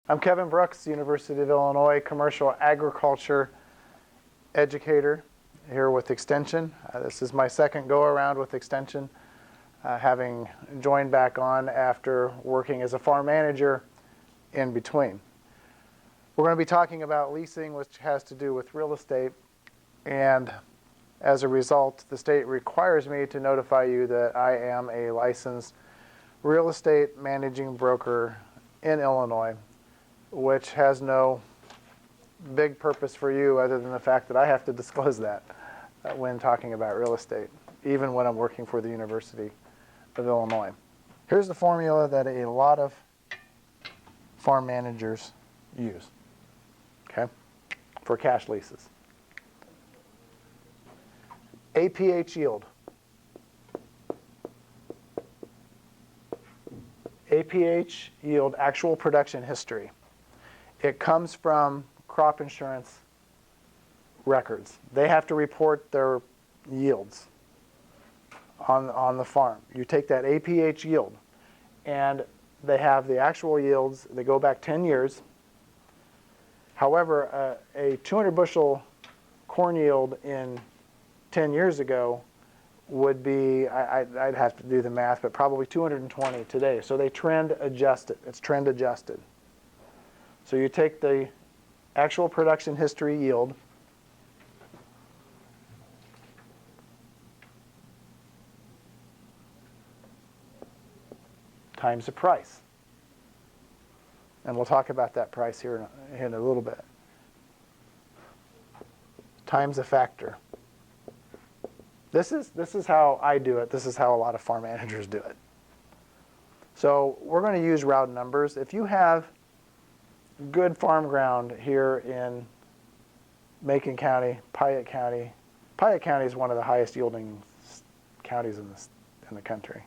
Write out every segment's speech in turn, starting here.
I'm Kevin Brooks, University of Illinois Commercial Agriculture Educator here with Extension. This is my second go-around with Extension, having joined back on after working as a farm manager in between. We're going to be talking about leasing, which has to do with real estate, and as a result, the state requires me to notify you that I am a licensed real estate managing broker in Illinois, which has no big purpose for you other than the fact that I have to disclose that when talking about real estate, even when I'm working for the University of Illinois. Here's the formula that a lot of farm managers use, okay, for cash leases. APH yield. APH yield, actual production history. It comes from crop insurance records. They have to report their yields on the farm. You take that APH yield, and they have the actual yields. They go back 10 years. However, a 200 bushel corn yield in 10 years ago would be, I'd have to do the math, but probably 220 today. So they trend adjust it. It's trend adjusted. So you take the actual production history yield, times the price. And we'll talk about that price here in a little bit. Times a factor. This is how I do it. This is how a lot of farm managers do it. So we're going to use round numbers. If you have good farm ground here in Macon County, Piatt County. Piatt County is one of the highest yielding counties in the country.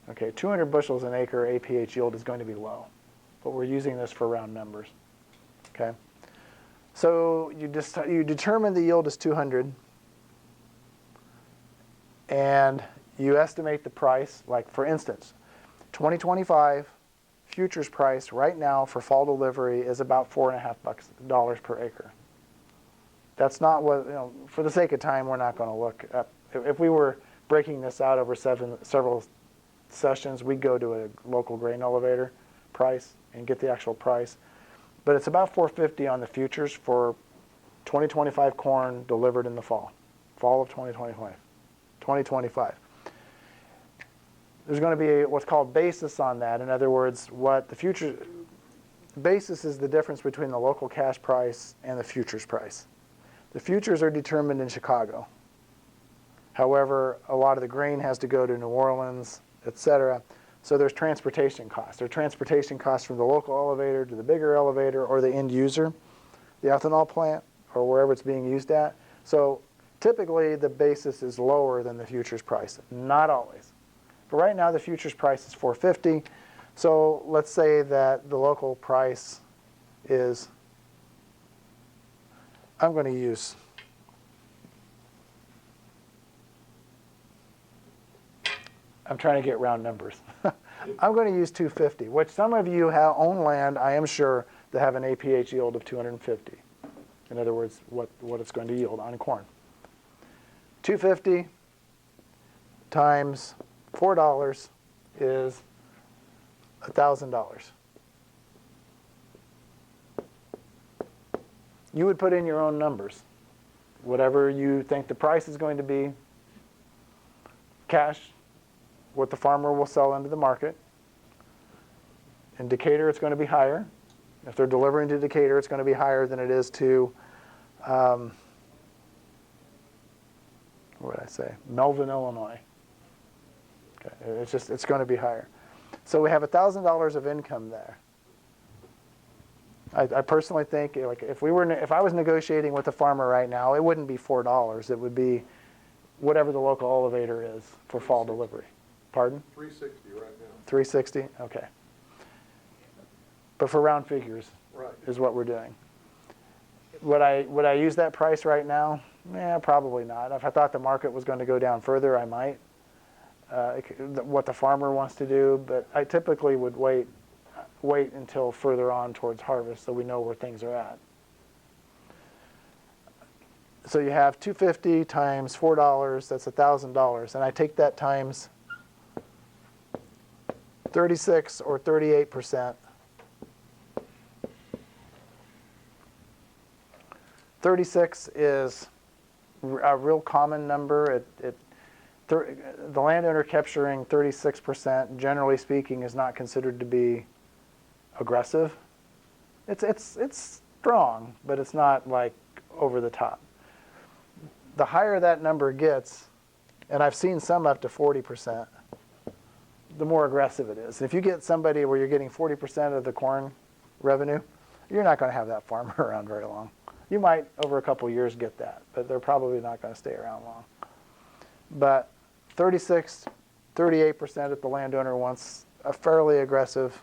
Okay, 200 bushels an acre APH yield is going to be low, but we're using this for round numbers. Okay, so you determine the yield is 200, and you estimate the price. Like for instance, 2025. Futures price right now for fall delivery is about $4.50 per acre. That's not what, for the sake of time, we're not going to look up. If we were breaking this out over several sessions, we'd go to a local grain elevator price and get the actual price. But it's about $4.50 on the futures for 2025 corn delivered in the fall of 2025. There's going to be what's called basis on that. In other words, what the future basis is the difference between the local cash price and the futures price. The futures are determined in Chicago. However, a lot of the grain has to go to New Orleans, etc. So there's transportation costs. There are transportation costs from the local elevator to the bigger elevator or the end user, the ethanol plant, or wherever it's being used at. So typically the basis is lower than the futures price. Not always. But right now the futures price is $4.50. So let's say that the local price is, I'm going to use, I'm trying to get round numbers. I'm going to use $2.50, which some of you own land, I am sure, that have an APH yield of 250. In other words, what it's going to yield on corn. $2.50 times $4 is $1,000. You would put in your own numbers. Whatever you think the price is going to be, cash, what the farmer will sell into the market. In Decatur, it's going to be higher. If they're delivering to Decatur, it's going to be higher than it is to, what did I say? Melvin, Illinois. Okay. It's going to be higher. So we have $1,000 of income there. I personally think, like, if I was negotiating with a farmer right now, it wouldn't be $4. It would be whatever the local elevator is for fall delivery. Pardon? $3.60 right now. $3.60. Okay. But for round figures, right, is what we're doing. Would I use that price right now? Probably not. If I thought the market was going to go down further, I might. What the farmer wants to do, but I typically would wait wait until further on towards harvest so we know where things are at. So you have 250 times $4, that's $1,000, and I take that times 36 or 38%. 36 is a real common number. The landowner capturing 36%, generally speaking, is not considered to be aggressive. It's strong, but it's not like over the top. The higher that number gets, and I've seen some up to 40%, the more aggressive it is. If you get somebody where you're getting 40% of the corn revenue, you're not going to have that farmer around very long. You might, over a couple of years, get that, but they're probably not going to stay around long. But 36, 38% if the landowner wants a fairly aggressive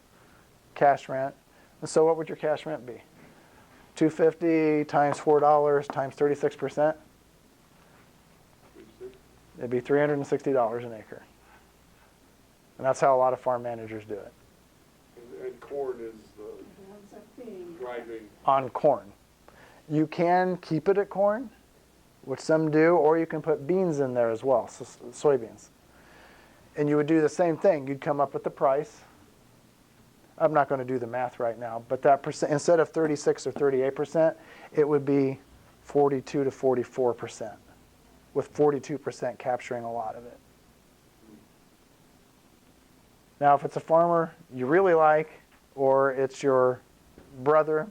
cash rent. And so what would your cash rent be? $250 times $4 times 36%? It'd be $360 an acre. And that's how a lot of farm managers do it. And corn is the driving. On corn. You can keep it at corn, which some do, or you can put beans in there as well, so soybeans. And you would do the same thing. You'd come up with the price. I'm not going to do the math right now, but that percent, instead of 36 or 38%, it would be 42 to 44%, with 42% capturing a lot of it. Now, if it's a farmer you really like, or it's your brother,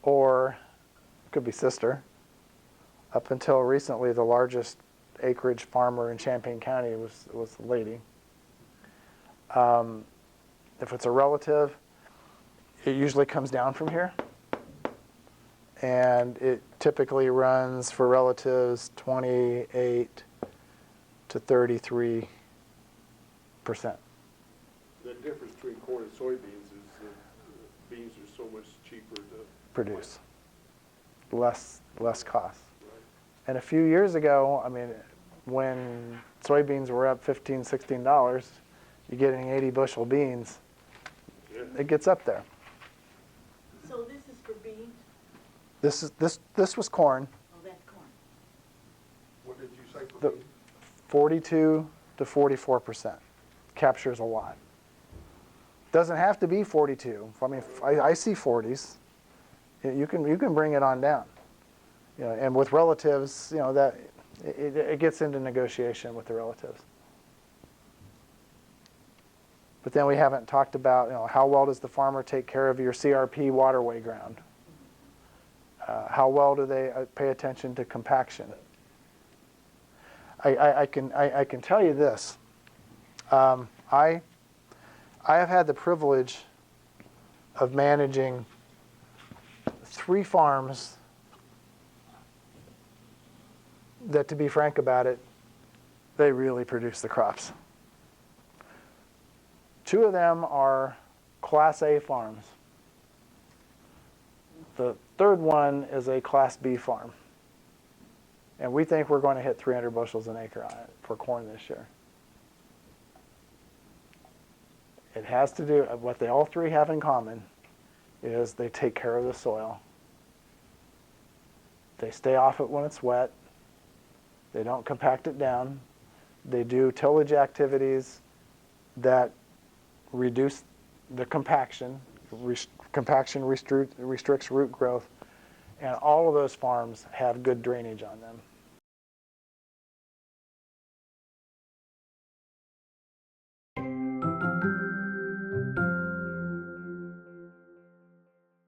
or could be sister. Up until recently, the largest acreage farmer in Champaign County was a lady. If it's a relative, it usually comes down from here. And it typically runs for relatives 28 to 33%. The difference between corn and soybeans is that beans are so much cheaper to produce. Less cost. Right. And a few years ago, I mean, when soybeans were up $15, $16, you're getting 80 bushel beans. Yeah. It gets up there. So this is for beans? This was corn. Oh, that's corn. What did you say for beans? 42 to 44% captures a lot. Doesn't have to be 42. I mean, I see 40s. You can bring it on down. You know, and with relatives, you know, that it gets into negotiation with the relatives. But then we haven't talked about, you know, how well does the farmer take care of your CRP waterway ground? How well do they pay attention to compaction? I can tell you this. I have had the privilege of managing 3 farms that, to be frank about it, they really produce the crops. 2 of them are Class A farms. The third one is a Class B farm. And we think we're going to hit 300 bushels an acre on it for corn this year. It has to do, what they all 3 have in common is they take care of the soil. They stay off it when it's wet. They don't compact it down. They do tillage activities that reduce the compaction. Compaction restricts root growth. And all of those farms have good drainage on them.